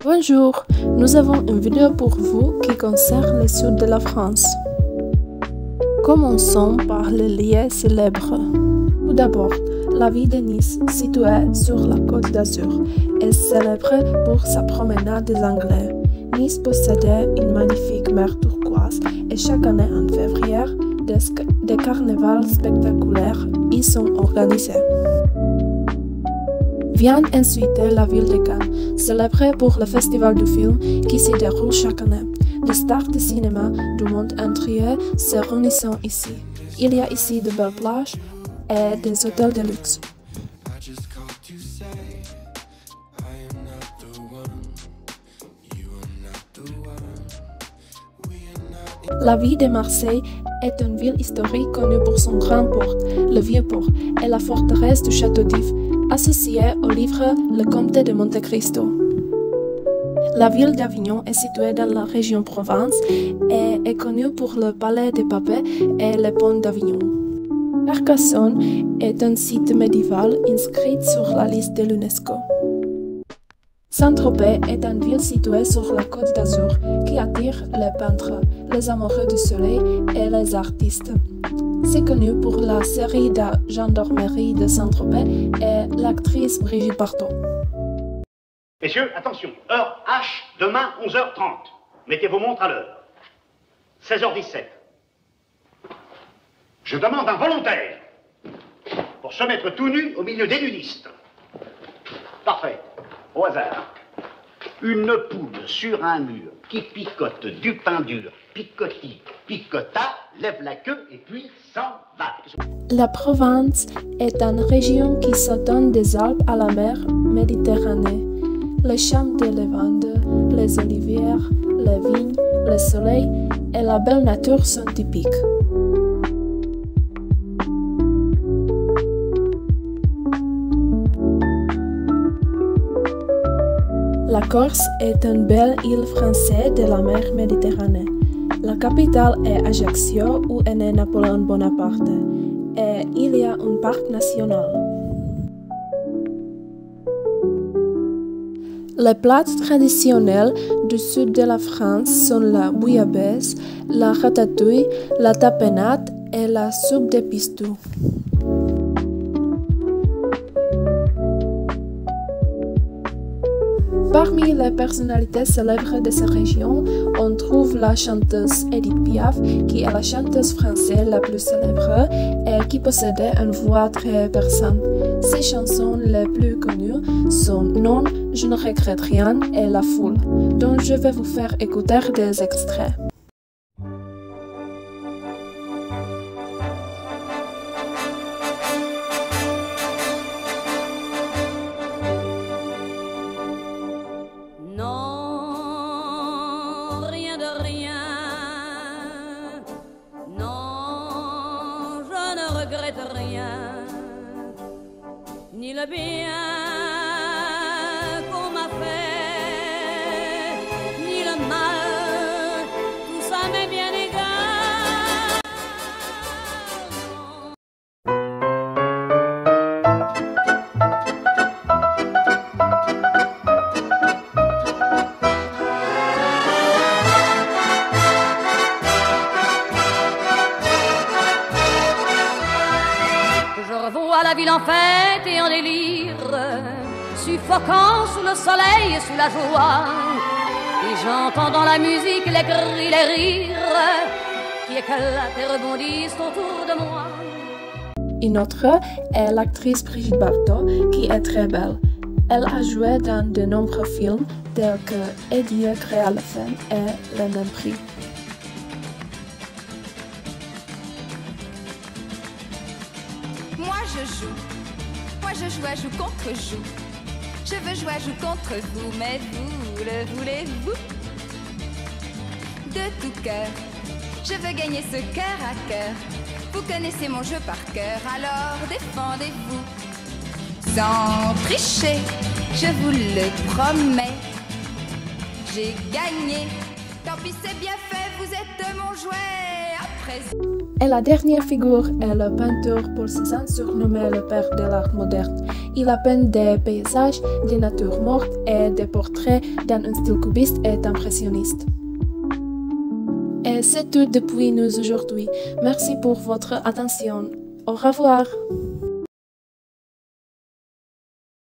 Bonjour, nous avons une vidéo pour vous qui concerne le sud de la France. Commençons par les lieux célèbres. Tout d'abord, la ville de Nice, située sur la Côte d'Azur, est célèbre pour sa promenade des Anglais. Nice possédait une magnifique mer turquoise et chaque année en février, des carnavals spectaculaires y sont organisés. Vient ensuite la ville de Cannes, célèbre pour le festival du film qui se déroule chaque année. Les stars de cinéma du monde entier se réunissent ici. Il y a ici de belles plages et des hôtels de luxe. La ville de Marseille est une ville historique connue pour son grand port, le Vieux-Port, et la forteresse du Château d'If, associée au livre Le Comte de Monte Cristo. La ville d'Avignon est située dans la région Provence et est connue pour le palais des papes et le pont d'Avignon. Carcassonne est un site médiéval inscrit sur la liste de l'UNESCO. Saint-Tropez est une ville située sur la Côte d'Azur qui attire les peintres, les amoureux du soleil et les artistes. C'est connu pour la série de gendarmerie de Saint-Tropez et l'actrice Brigitte Bardot. Messieurs, attention, heure H, demain 11h30. Mettez vos montres à l'heure. 16h17. Je demande un volontaire pour se mettre tout nu au milieu des nudistes. Parfait. Au hasard. Une poule sur un mur qui picote du pain dur, picoti, picota, lève la queue et puis s'en va. La Provence est une région qui s'étend des Alpes à la mer Méditerranée. Les champs de lavande, les olivières, les vignes, le soleil et la belle nature sont typiques. La Corse est une belle île française de la mer Méditerranée. La capitale est Ajaccio où est né Napoléon Bonaparte et il y a un parc national. Les plats traditionnels du sud de la France sont la bouillabaisse, la ratatouille, la tapenade et la soupe de pistou. Parmi les personnalités célèbres de cette région, on trouve la chanteuse Edith Piaf, qui est la chanteuse française la plus célèbre et qui possédait une voix très perçante. Ses chansons les plus connues sont Non, je ne regrette rien et La Foule, dont je vais vous faire écouter des extraits. Je ne regrette rien, ni le bien qu'on m'a fait, ni le mal, tout ça m'est bien égal. À la ville en fête et en délire, suffocant sous le soleil et sous la joie, et j'entends dans la musique les cris, les rires qui éclatent et rebondissent autour de moi. Une autre est l'actrice Brigitte Bardot qui est très belle. Elle a joué dans de nombreux films tels que Et Dieu créa la fin et Le Même Prix. Moi je joue contre joue. Je veux jouer à joue contre vous, mais vous le voulez-vous? De tout cœur, je veux gagner ce cœur à cœur. Vous connaissez mon jeu par cœur, alors défendez-vous. Sans tricher, je vous le promets. J'ai gagné, tant pis c'est bien fait, vous êtes mon jouet à présent. Et la dernière figure est le peintre Paul Cézanne, surnommé le père de l'art moderne. Il a peint des paysages, des natures mortes et des portraits dans un style cubiste et impressionniste. Et c'est tout depuis nous aujourd'hui. Merci pour votre attention. Au revoir.